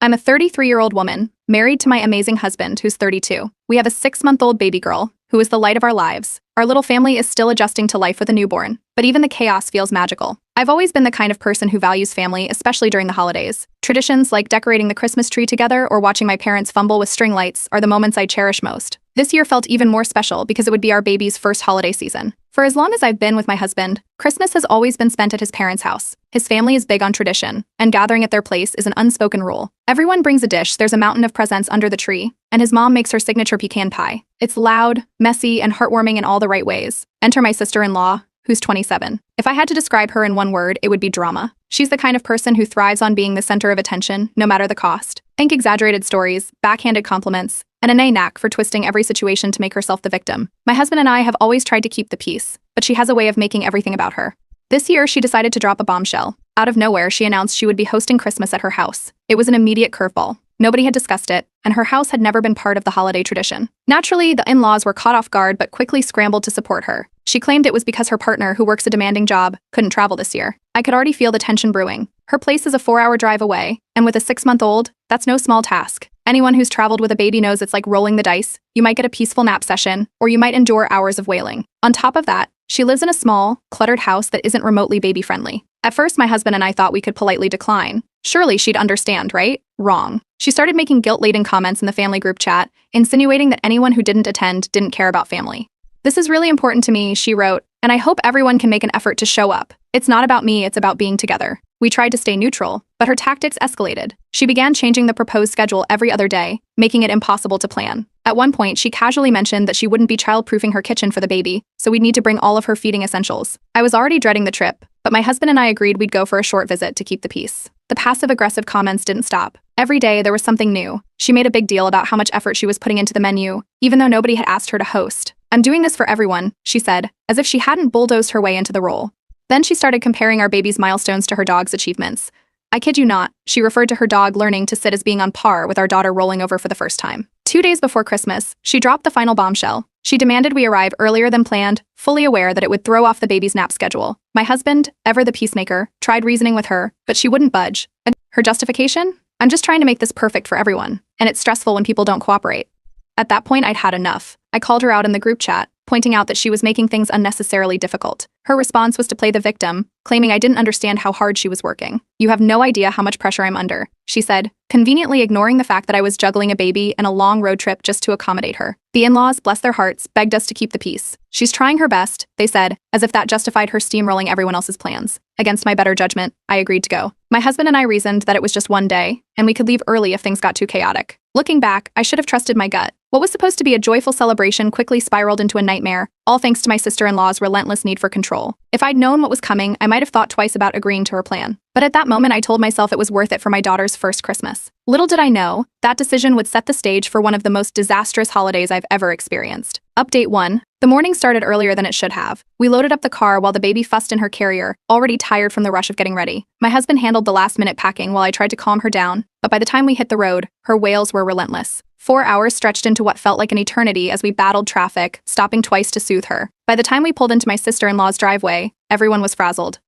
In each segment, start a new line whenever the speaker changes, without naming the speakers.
I'm a 33-year-old woman, married to my amazing husband, who's 32. We have a 6-month-old baby girl, who is the light of our lives. Our little family is still adjusting to life with a newborn, but even the chaos feels magical. I've always been the kind of person who values family, especially during the holidays. Traditions like decorating the Christmas tree together or watching my parents fumble with string lights are the moments I cherish most. This year felt even more special because it would be our baby's first holiday season. For as long as I've been with my husband, Christmas has always been spent at his parents' house. His family is big on tradition, and gathering at their place is an unspoken rule. Everyone brings a dish, there's a mountain of presents under the tree, and his mom makes her signature pecan pie. It's loud, messy, and heartwarming in all the right ways. Enter my sister-in-law, who's 27. If I had to describe her in one word, it would be drama. She's the kind of person who thrives on being the center of attention, no matter the cost. Think exaggerated stories, backhanded compliments, and a knack for twisting every situation to make herself the victim. My husband and I have always tried to keep the peace, but she has a way of making everything about her. This year, she decided to drop a bombshell. Out of nowhere, she announced she would be hosting Christmas at her house. It was an immediate curveball. Nobody had discussed it, and her house had never been part of the holiday tradition. Naturally, the in-laws were caught off guard but quickly scrambled to support her. She claimed it was because her partner, who works a demanding job, couldn't travel this year. I could already feel the tension brewing. Her place is a 4-hour drive away, and with a 6-month-old, that's no small task. Anyone who's traveled with a baby knows it's like rolling the dice. You might get a peaceful nap session, or you might endure hours of wailing. On top of that, she lives in a small, cluttered house that isn't remotely baby-friendly. At first, my husband and I thought we could politely decline. Surely she'd understand, right? Wrong. She started making guilt-laden comments in the family group chat, insinuating that anyone who didn't attend didn't care about family. "This is really important to me," she wrote, "and I hope everyone can make an effort to show up. It's not about me, it's about being together." We tried to stay neutral, but her tactics escalated. She began changing the proposed schedule every other day, making it impossible to plan. At one point, she casually mentioned that she wouldn't be child-proofing her kitchen for the baby, so we'd need to bring all of her feeding essentials. I was already dreading the trip, but my husband and I agreed we'd go for a short visit to keep the peace. The passive-aggressive comments didn't stop. Every day, there was something new. She made a big deal about how much effort she was putting into the menu, even though nobody had asked her to host. "I'm doing this for everyone," she said, as if she hadn't bulldozed her way into the role. Then she started comparing our baby's milestones to her dog's achievements. I kid you not, she referred to her dog learning to sit as being on par with our daughter rolling over for the first time. 2 days before Christmas, she dropped the final bombshell. She demanded we arrive earlier than planned, fully aware that it would throw off the baby's nap schedule. My husband, ever the peacemaker, tried reasoning with her, but she wouldn't budge. Her justification? "I'm just trying to make this perfect for everyone, and it's stressful when people don't cooperate." At that point, I'd had enough. I called her out in the group chat, pointing out that she was making things unnecessarily difficult. Her response was to play the victim, claiming I didn't understand how hard she was working. "You have no idea how much pressure I'm under," she said, conveniently ignoring the fact that I was juggling a baby and a long road trip just to accommodate her. The in-laws, bless their hearts, begged us to keep the peace. "She's trying her best," they said, as if that justified her steamrolling everyone else's plans. Against my better judgment, I agreed to go. My husband and I reasoned that it was just one day, and we could leave early if things got too chaotic. Looking back, I should have trusted my gut. What was supposed to be a joyful celebration quickly spiraled into a nightmare, all thanks to my sister-in-law's relentless need for control. If I'd known what was coming, I might have thought twice about agreeing to her plan. But at that moment, I told myself it was worth it for my daughter's first Christmas. Little did I know, that decision would set the stage for one of the most disastrous holidays I've ever experienced. Update 1. The morning started earlier than it should have. We loaded up the car while the baby fussed in her carrier, already tired from the rush of getting ready. My husband handled the last-minute packing while I tried to calm her down, but by the time we hit the road, her wails were relentless. 4 hours stretched into what felt like an eternity as we battled traffic, stopping twice to soothe her. By the time we pulled into my sister-in-law's driveway, everyone was frazzled.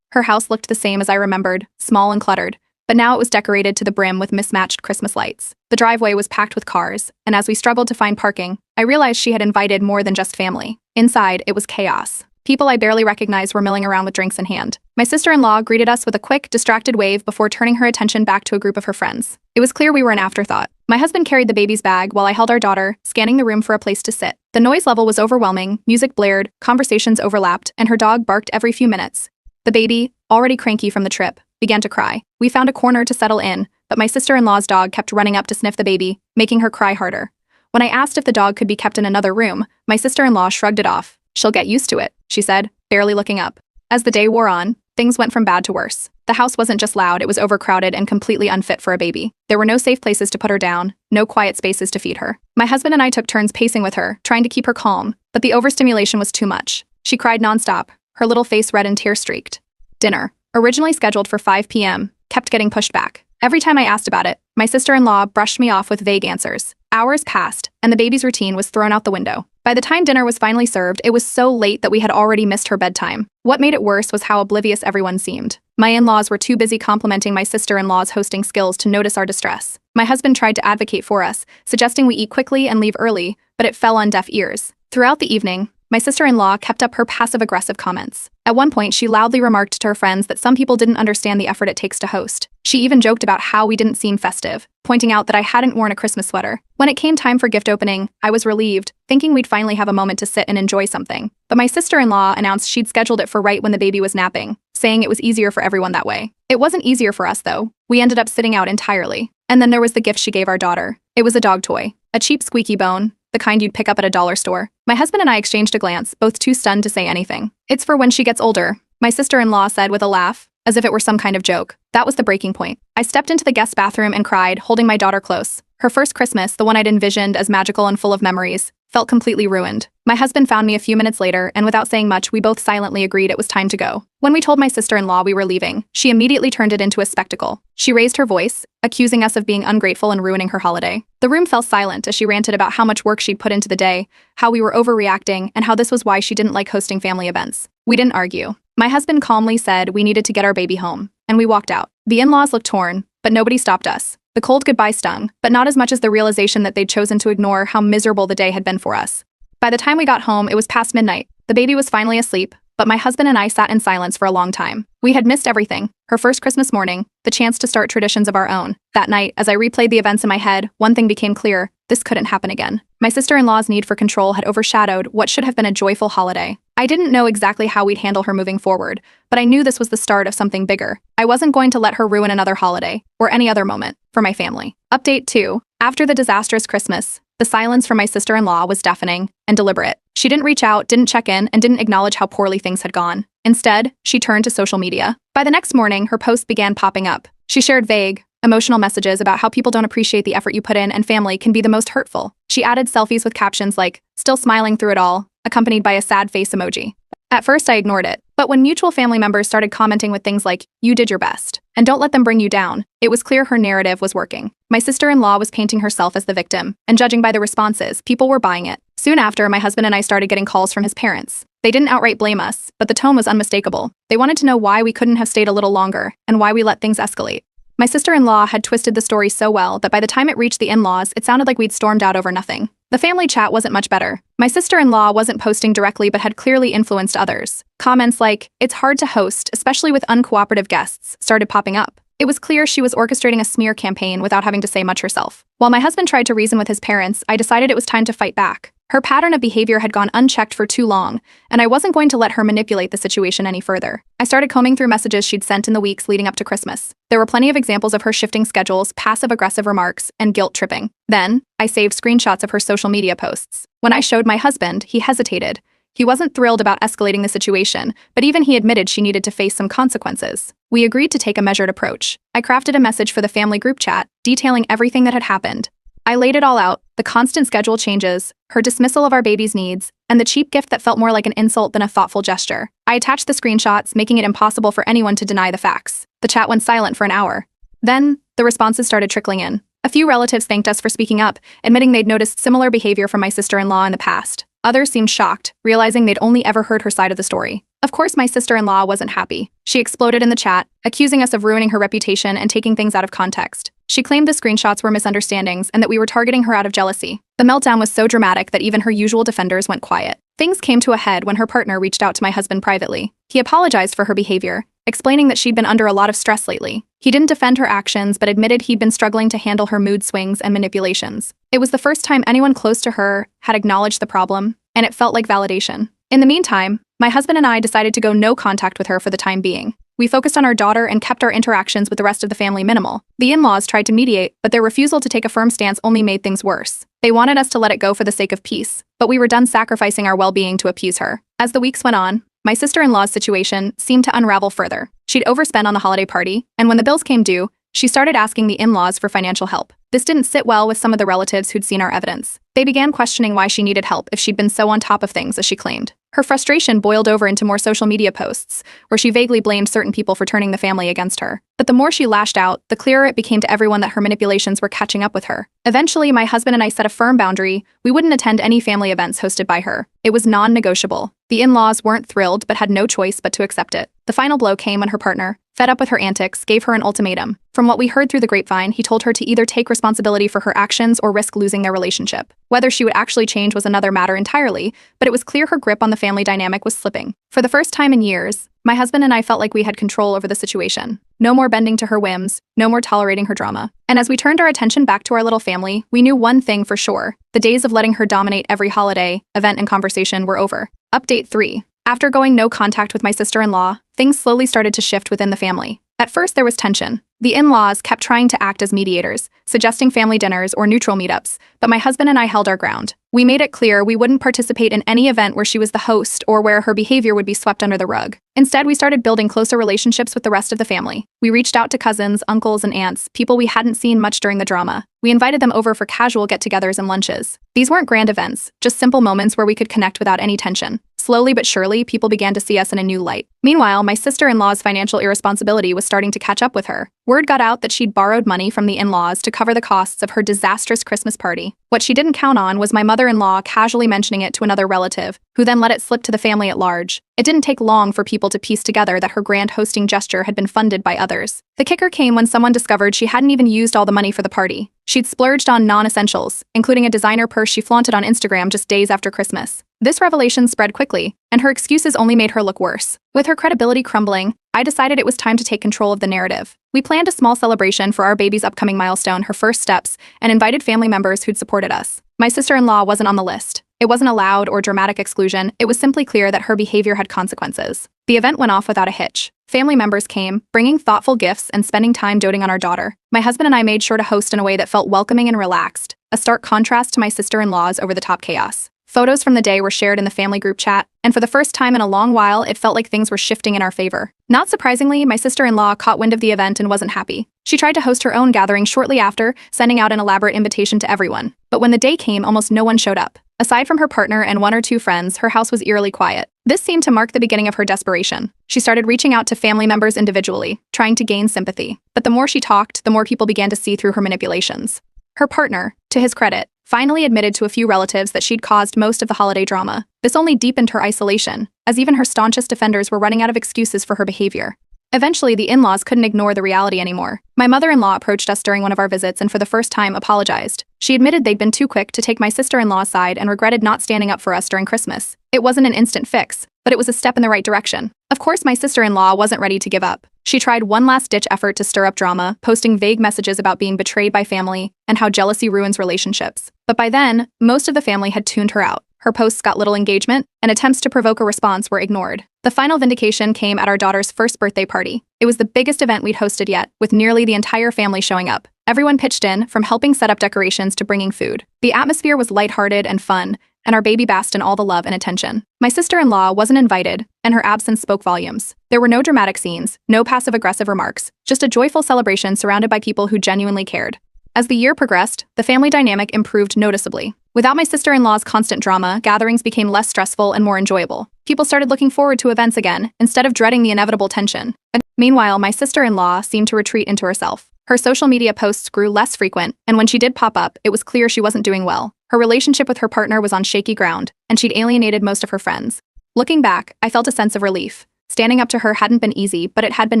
Her house looked the same as I remembered, small and cluttered, but now it was decorated to the brim with mismatched Christmas lights. The driveway was packed with cars, and as we struggled to find parking, I realized she had invited more than just family. Inside, it was chaos. People I barely recognized were milling around with drinks in hand. My sister-in-law greeted us with a quick, distracted wave before turning her attention back to a group of her friends. It was clear we were an afterthought. My husband carried the baby's bag while I held our daughter, scanning the room for a place to sit. The noise level was overwhelming, music blared, conversations overlapped, and her dog barked every few minutes. The baby, already cranky from the trip, began to cry. We found a corner to settle in, but my sister-in-law's dog kept running up to sniff the baby, making her cry harder. When I asked if the dog could be kept in another room, my sister-in-law shrugged it off. "She'll get used to it," she said, barely looking up. As the day wore on, things went from bad to worse. The house wasn't just loud, it was overcrowded and completely unfit for a baby. There were no safe places to put her down, no quiet spaces to feed her. My husband and I took turns pacing with her, trying to keep her calm, but the overstimulation was too much. She cried nonstop, her little face red and tear-streaked. Dinner, originally scheduled for 5 p.m., kept getting pushed back. Every time I asked about it, my sister-in-law brushed me off with vague answers. Hours passed, and the baby's routine was thrown out the window. By the time dinner was finally served, it was so late that we had already missed her bedtime. What made it worse was how oblivious everyone seemed. My in-laws were too busy complimenting my sister-in-law's hosting skills to notice our distress. My husband tried to advocate for us, suggesting we eat quickly and leave early, but it fell on deaf ears. Throughout the evening, my sister-in-law kept up her passive-aggressive comments. At one point, she loudly remarked to her friends that some people didn't understand the effort it takes to host. She even joked about how we didn't seem festive, pointing out that I hadn't worn a Christmas sweater. When it came time for gift opening, I was relieved, thinking we'd finally have a moment to sit and enjoy something. But my sister-in-law announced she'd scheduled it for right when the baby was napping, saying it was easier for everyone that way. It wasn't easier for us, though. We ended up sitting out entirely. And then there was the gift she gave our daughter. It was a dog toy, a cheap squeaky bone, the kind you'd pick up at a dollar store. My husband and I exchanged a glance, both too stunned to say anything. "It's for when she gets older," my sister-in-law said with a laugh, as if it were some kind of joke. That was the breaking point. I stepped into the guest bathroom and cried, holding my daughter close. Her first Christmas, the one I'd envisioned as magical and full of memories, felt completely ruined. My husband found me a few minutes later, and without saying much, we both silently agreed it was time to go. When we told my sister-in-law we were leaving, she immediately turned it into a spectacle. She raised her voice, accusing us of being ungrateful and ruining her holiday. The room fell silent as she ranted about how much work she'd put into the day, how we were overreacting, and how this was why she didn't like hosting family events. We didn't argue. My husband calmly said we needed to get our baby home, and we walked out. The in-laws looked torn, but nobody stopped us. The cold goodbye stung, but not as much as the realization that they'd chosen to ignore how miserable the day had been for us. By the time we got home, it was past midnight. The baby was finally asleep, but my husband and I sat in silence for a long time. We had missed everything: her first Christmas morning, the chance to start traditions of our own. That night, as I replayed the events in my head, one thing became clear: this couldn't happen again. My sister-in-law's need for control had overshadowed what should have been a joyful holiday. I didn't know exactly how we'd handle her moving forward, but I knew this was the start of something bigger. I wasn't going to let her ruin another holiday, or any other moment, for my family. Update 2. After the disastrous Christmas, the silence from my sister-in-law was deafening and deliberate. She didn't reach out, didn't check in, and didn't acknowledge how poorly things had gone. Instead, she turned to social media. By the next morning, her posts began popping up. She shared vague, emotional messages about how people don't appreciate the effort you put in and family can be the most hurtful. She added selfies with captions like, "Still smiling through it all," accompanied by a sad face emoji. At first, I ignored it, but when mutual family members started commenting with things like, "You did your best," and "Don't let them bring you down," it was clear her narrative was working. My sister-in-law was painting herself as the victim, and judging by the responses, people were buying it. Soon after, my husband and I started getting calls from his parents. They didn't outright blame us, but the tone was unmistakable. They wanted to know why we couldn't have stayed a little longer, and why we let things escalate. My sister-in-law had twisted the story so well that by the time it reached the in-laws, it sounded like we'd stormed out over nothing. The family chat wasn't much better. My sister-in-law wasn't posting directly but had clearly influenced others. Comments like, "It's hard to host, especially with uncooperative guests," started popping up. It was clear she was orchestrating a smear campaign without having to say much herself. While my husband tried to reason with his parents, I decided it was time to fight back. Her pattern of behavior had gone unchecked for too long, and I wasn't going to let her manipulate the situation any further. I started combing through messages she'd sent in the weeks leading up to Christmas. There were plenty of examples of her shifting schedules, passive-aggressive remarks, and guilt-tripping. Then, I saved screenshots of her social media posts. When I showed my husband, he hesitated. He wasn't thrilled about escalating the situation, but even he admitted she needed to face some consequences. We agreed to take a measured approach. I crafted a message for the family group chat, detailing everything that had happened. I laid it all out: the constant schedule changes, her dismissal of our baby's needs, and the cheap gift that felt more like an insult than a thoughtful gesture. I attached the screenshots, making it impossible for anyone to deny the facts. The chat went silent for an hour. Then, the responses started trickling in. A few relatives thanked us for speaking up, admitting they'd noticed similar behavior from my sister-in-law in the past. Others seemed shocked, realizing they'd only ever heard her side of the story. Of course, my sister-in-law wasn't happy. She exploded in the chat, accusing us of ruining her reputation and taking things out of context. She claimed the screenshots were misunderstandings and that we were targeting her out of jealousy. The meltdown was so dramatic that even her usual defenders went quiet. Things came to a head when her partner reached out to my husband privately. He apologized for her behavior, explaining that she'd been under a lot of stress lately. He didn't defend her actions, but admitted he'd been struggling to handle her mood swings and manipulations. It was the first time anyone close to her had acknowledged the problem, and it felt like validation. In the meantime, my husband and I decided to go no contact with her for the time being. We focused on our daughter and kept our interactions with the rest of the family minimal. The in-laws tried to mediate, but their refusal to take a firm stance only made things worse. They wanted us to let it go for the sake of peace, but we were done sacrificing our well-being to appease her. As the weeks went on, my sister-in-law's situation seemed to unravel further. She'd overspent on the holiday party, and when the bills came due, she started asking the in-laws for financial help. This didn't sit well with some of the relatives who'd seen our evidence. They began questioning why she needed help if she'd been so on top of things as she claimed. Her frustration boiled over into more social media posts, where she vaguely blamed certain people for turning the family against her. But the more she lashed out, the clearer it became to everyone that her manipulations were catching up with her. Eventually, my husband and I set a firm boundary: we wouldn't attend any family events hosted by her. It was non-negotiable. The in-laws weren't thrilled but had no choice but to accept it. The final blow came when her partner, fed up with her antics, gave her an ultimatum. From what we heard through the grapevine, he told her to either take responsibility for her actions or risk losing their relationship. Whether she would actually change was another matter entirely, but it was clear her grip on the family dynamic was slipping. For the first time in years, my husband and I felt like we had control over the situation. No more bending to her whims, no more tolerating her drama. And as we turned our attention back to our little family, we knew one thing for sure. The days of letting her dominate every holiday, event, and conversation were over. Update 3. After going no contact with my sister-in-law, things slowly started to shift within the family. At first, there was tension. The in-laws kept trying to act as mediators, suggesting family dinners or neutral meetups, but my husband and I held our ground. We made it clear we wouldn't participate in any event where she was the host or where her behavior would be swept under the rug. Instead, we started building closer relationships with the rest of the family. We reached out to cousins, uncles, and aunts, people we hadn't seen much during the drama. We invited them over for casual get-togethers and lunches. These weren't grand events, just simple moments where we could connect without any tension. Slowly but surely, people began to see us in a new light. Meanwhile, my sister-in-law's financial irresponsibility was starting to catch up with her. Word got out that she'd borrowed money from the in-laws to cover the costs of her disastrous Christmas party. What she didn't count on was my mother-in-law casually mentioning it to another relative, who then let it slip to the family at large. It didn't take long for people to piece together that her grand hosting gesture had been funded by others. The kicker came when someone discovered she hadn't even used all the money for the party. She'd splurged on non-essentials, including a designer purse she flaunted on Instagram just days after Christmas. This revelation spread quickly, and her excuses only made her look worse. With her credibility crumbling, I decided it was time to take control of the narrative. We planned a small celebration for our baby's upcoming milestone, her first steps, and invited family members who'd supported us. My sister-in-law wasn't on the list. It wasn't a loud or dramatic exclusion, it was simply clear that her behavior had consequences. The event went off without a hitch. Family members came, bringing thoughtful gifts and spending time doting on our daughter. My husband and I made sure to host in a way that felt welcoming and relaxed, a stark contrast to my sister-in-law's over-the-top chaos. Photos from the day were shared in the family group chat, and for the first time in a long while, it felt like things were shifting in our favor. Not surprisingly, my sister-in-law caught wind of the event and wasn't happy. She tried to host her own gathering shortly after, sending out an elaborate invitation to everyone. But when the day came, almost no one showed up. Aside from her partner and one or two friends, her house was eerily quiet. This seemed to mark the beginning of her desperation. She started reaching out to family members individually, trying to gain sympathy. But the more she talked, the more people began to see through her manipulations. Her partner, to his credit, finally admitted to a few relatives that she'd caused most of the holiday drama. This only deepened her isolation, as even her staunchest defenders were running out of excuses for her behavior. Eventually, the in-laws couldn't ignore the reality anymore. My mother-in-law approached us during one of our visits and for the first time apologized. She admitted they'd been too quick to take my sister-in-law's side and regretted not standing up for us during Christmas. It wasn't an instant fix, but it was a step in the right direction. Of course, my sister-in-law wasn't ready to give up. She tried one last-ditch effort to stir up drama, posting vague messages about being betrayed by family and how jealousy ruins relationships. But by then, most of the family had tuned her out. Her posts got little engagement, and attempts to provoke a response were ignored. The final vindication came at our daughter's first birthday party. It was the biggest event we'd hosted yet, with nearly the entire family showing up. Everyone pitched in, from helping set up decorations to bringing food. The atmosphere was lighthearted and fun, and our baby basked in all the love and attention. My sister-in-law wasn't invited, and her absence spoke volumes. There were no dramatic scenes, no passive-aggressive remarks, just a joyful celebration surrounded by people who genuinely cared. As the year progressed, the family dynamic improved noticeably. Without my sister-in-law's constant drama, gatherings became less stressful and more enjoyable. People started looking forward to events again, instead of dreading the inevitable tension. Meanwhile, my sister-in-law seemed to retreat into herself. Her social media posts grew less frequent, and when she did pop up, it was clear she wasn't doing well. Her relationship with her partner was on shaky ground, and she'd alienated most of her friends. Looking back, I felt a sense of relief. Standing up to her hadn't been easy, but it had been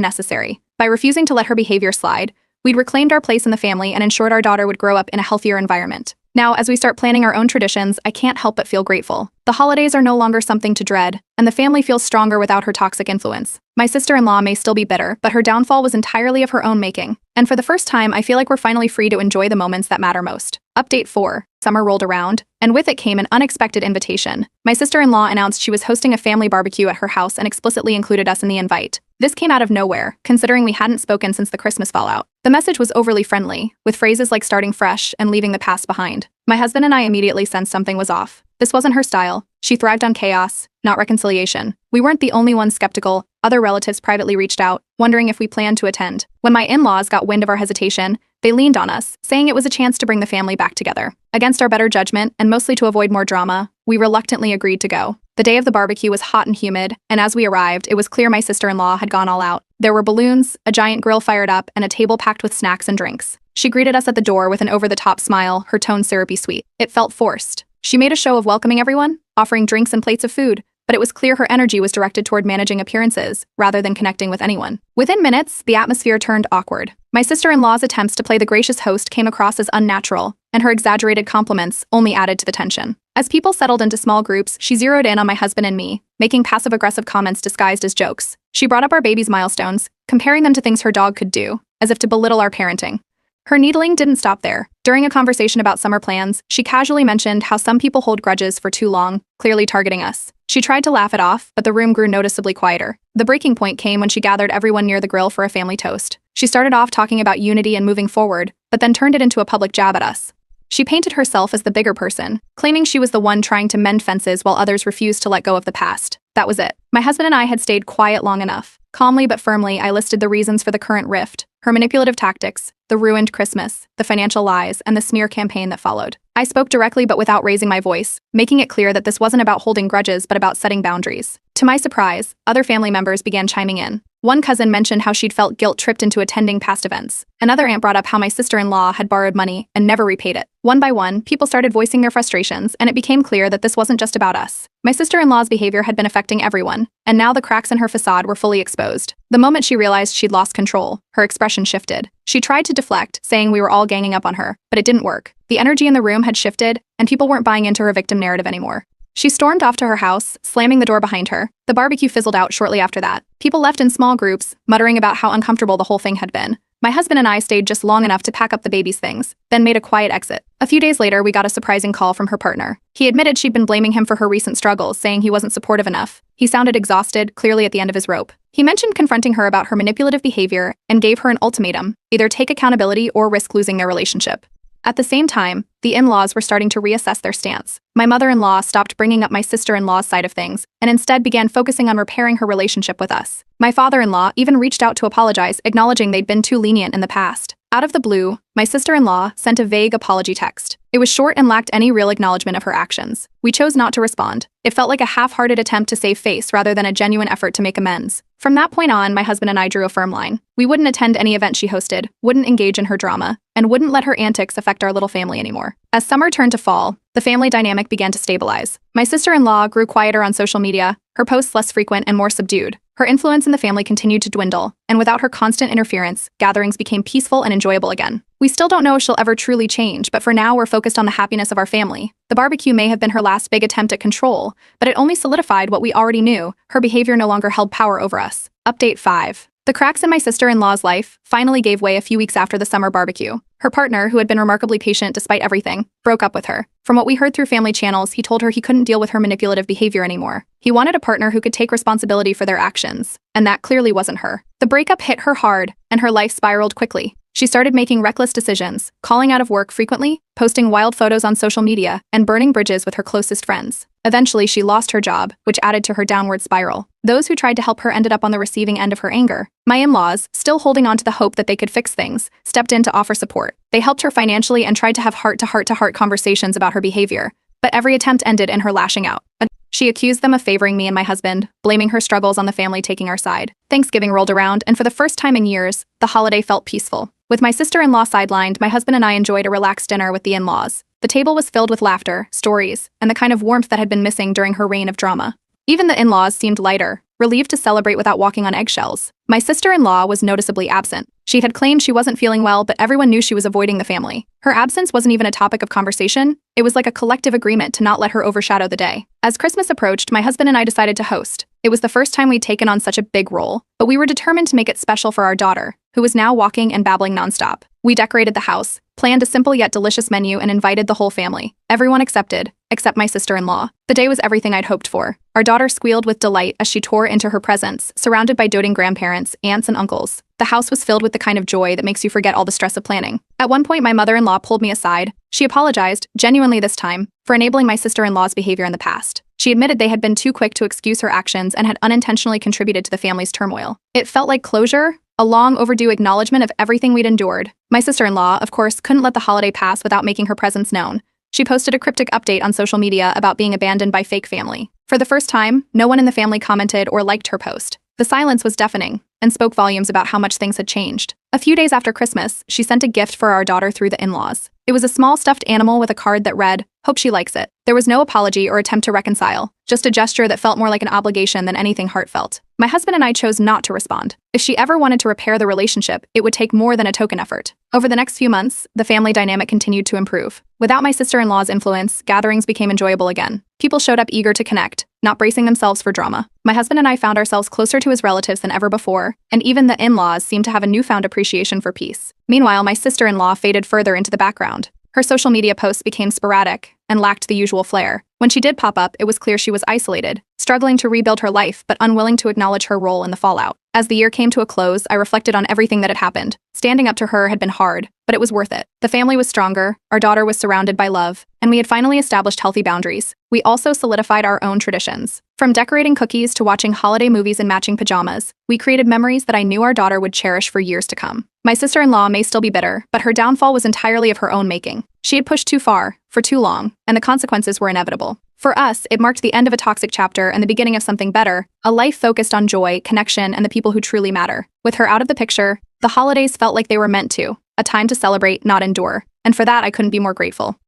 necessary. By refusing to let her behavior slide, we'd reclaimed our place in the family and ensured our daughter would grow up in a healthier environment. Now, as we start planning our own traditions, I can't help but feel grateful. The holidays are no longer something to dread, and the family feels stronger without her toxic influence. My sister-in-law may still be bitter, but her downfall was entirely of her own making. And for the first time, I feel like we're finally free to enjoy the moments that matter most. Update 4. Summer rolled around, and with it came an unexpected invitation. My sister-in-law announced she was hosting a family barbecue at her house and explicitly included us in the invite. This came out of nowhere, considering we hadn't spoken since the Christmas fallout. The message was overly friendly, with phrases like starting fresh and leaving the past behind. My husband and I immediately sensed something was off. This wasn't her style. She thrived on chaos, not reconciliation. We weren't the only ones skeptical. Other relatives privately reached out, wondering if we planned to attend. When my in-laws got wind of our hesitation, they leaned on us, saying it was a chance to bring the family back together. Against our better judgment, and mostly to avoid more drama, we reluctantly agreed to go. The day of the barbecue was hot and humid, and as we arrived, it was clear my sister-in-law had gone all out. There were balloons, a giant grill fired up, and a table packed with snacks and drinks. She greeted us at the door with an over-the-top smile, her tone syrupy sweet. It felt forced. She made a show of welcoming everyone, offering drinks and plates of food, but it was clear her energy was directed toward managing appearances rather than connecting with anyone. Within minutes, the atmosphere turned awkward. My sister-in-law's attempts to play the gracious host came across as unnatural, and her exaggerated compliments only added to the tension. As people settled into small groups, she zeroed in on my husband and me, making passive-aggressive comments disguised as jokes. She brought up our baby's milestones, comparing them to things her dog could do, as if to belittle our parenting. Her needling didn't stop there. During a conversation about summer plans, she casually mentioned how some people hold grudges for too long, clearly targeting us. She tried to laugh it off, but the room grew noticeably quieter. The breaking point came when she gathered everyone near the grill for a family toast. She started off talking about unity and moving forward, but then turned it into a public jab at us. She painted herself as the bigger person, claiming she was the one trying to mend fences while others refused to let go of the past. That was it. My husband and I had stayed quiet long enough. Calmly but firmly, I listed the reasons for the current rift: her manipulative tactics, the ruined Christmas, the financial lies, and the smear campaign that followed. I spoke directly but without raising my voice, making it clear that this wasn't about holding grudges but about setting boundaries. To my surprise, other family members began chiming in. One cousin mentioned how she'd felt guilt-tripped into attending past events. Another aunt brought up how my sister-in-law had borrowed money and never repaid it. One by one, people started voicing their frustrations, and it became clear that this wasn't just about us. My sister-in-law's behavior had been affecting everyone, and now the cracks in her facade were fully exposed. The moment she realized she'd lost control, her expression shifted. She tried to deflect, saying we were all ganging up on her, but it didn't work. The energy in the room had shifted, and people weren't buying into her victim narrative anymore. She stormed off to her house, slamming the door behind her. The barbecue fizzled out shortly after that. People left in small groups, muttering about how uncomfortable the whole thing had been. My husband and I stayed just long enough to pack up the baby's things, then made a quiet exit. A few days later, we got a surprising call from her partner. He admitted she'd been blaming him for her recent struggles, saying he wasn't supportive enough. He sounded exhausted, clearly at the end of his rope. He mentioned confronting her about her manipulative behavior and gave her an ultimatum: either take accountability or risk losing their relationship. At the same time, the in-laws were starting to reassess their stance. My mother-in-law stopped bringing up my sister-in-law's side of things and instead began focusing on repairing her relationship with us. My father-in-law even reached out to apologize, acknowledging they'd been too lenient in the past. Out of the blue, my sister-in-law sent a vague apology text. It was short and lacked any real acknowledgement of her actions. We chose not to respond. It felt like a half-hearted attempt to save face rather than a genuine effort to make amends. From that point on, my husband and I drew a firm line. We wouldn't attend any event she hosted, wouldn't engage in her drama, and wouldn't let her antics affect our little family anymore. As summer turned to fall, the family dynamic began to stabilize. My sister-in-law grew quieter on social media, her posts less frequent and more subdued. Her influence in the family continued to dwindle, and without her constant interference, gatherings became peaceful and enjoyable again. We still don't know if she'll ever truly change, but for now we're focused on the happiness of our family. The barbecue may have been her last big attempt at control, but it only solidified what we already knew: her behavior no longer held power over us. Update 5. The cracks in my sister-in-law's life finally gave way a few weeks after the summer barbecue. Her partner, who had been remarkably patient despite everything, broke up with her. From what we heard through family channels, he told her he couldn't deal with her manipulative behavior anymore. He wanted a partner who could take responsibility for their actions, and that clearly wasn't her. The breakup hit her hard, and her life spiraled quickly. She started making reckless decisions, calling out of work frequently, posting wild photos on social media, and burning bridges with her closest friends. Eventually, she lost her job, which added to her downward spiral. Those who tried to help her ended up on the receiving end of her anger. My in-laws, still holding on to the hope that they could fix things, stepped in to offer support. They helped her financially and tried to have heart-to-heart conversations about her behavior, but every attempt ended in her lashing out. She accused them of favoring me and my husband, blaming her struggles on the family taking our side. Thanksgiving rolled around, and for the first time in years, the holiday felt peaceful. With my sister-in-law sidelined, my husband and I enjoyed a relaxed dinner with the in-laws. The table was filled with laughter, stories, and the kind of warmth that had been missing during her reign of drama. Even the in-laws seemed lighter, relieved to celebrate without walking on eggshells. My sister-in-law was noticeably absent. She had claimed she wasn't feeling well, but everyone knew she was avoiding the family. Her absence wasn't even a topic of conversation. It was like a collective agreement to not let her overshadow the day. As Christmas approached, my husband and I decided to host. It was the first time we'd taken on such a big role, but we were determined to make it special for our daughter, who was now walking and babbling nonstop. We decorated the house, planned a simple yet delicious menu, and invited the whole family. Everyone accepted, except my sister-in-law. The day was everything I'd hoped for. Our daughter squealed with delight as she tore into her presents, surrounded by doting grandparents, aunts, and uncles. The house was filled with the kind of joy that makes you forget all the stress of planning. At one point, my mother-in-law pulled me aside. She apologized, genuinely this time, for enabling my sister-in-law's behavior in the past. She admitted they had been too quick to excuse her actions and had unintentionally contributed to the family's turmoil. It felt like closure, a long overdue acknowledgement of everything we'd endured. My sister-in-law, of course, couldn't let the holiday pass without making her presence known. She posted a cryptic update on social media about being abandoned by fake family. For the first time, no one in the family commented or liked her post. The silence was deafening and spoke volumes about how much things had changed. A few days after Christmas, she sent a gift for our daughter through the in-laws. It was a small stuffed animal with a card that read, Hope she likes it. There was no apology or attempt to reconcile, just a gesture that felt more like an obligation than anything heartfelt. My husband and I chose not to respond. If she ever wanted to repair the relationship, it would take more than a token effort. Over the next few months, the family dynamic continued to improve. Without my sister-in-law's influence, gatherings became enjoyable again. People showed up eager to connect, not bracing themselves for drama. My husband and I found ourselves closer to his relatives than ever before, and even the in-laws seemed to have a newfound appreciation for peace. Meanwhile, my sister-in-law faded further into the background. Her social media posts became sporadic and lacked the usual flair. When she did pop up, it was clear she was isolated, struggling to rebuild her life but unwilling to acknowledge her role in the fallout. As the year came to a close, I reflected on everything that had happened. Standing up to her had been hard, but it was worth it. The family was stronger, our daughter was surrounded by love, and we had finally established healthy boundaries. We also solidified our own traditions. From decorating cookies to watching holiday movies in matching pajamas, we created memories that I knew our daughter would cherish for years to come. My sister-in-law may still be bitter, but her downfall was entirely of her own making. She had pushed too far, for too long, and the consequences were inevitable. For us, it marked the end of a toxic chapter and the beginning of something better, a life focused on joy, connection, and the people who truly matter. With her out of the picture, the holidays felt like they were meant to, a time to celebrate, not endure. And for that, I couldn't be more grateful.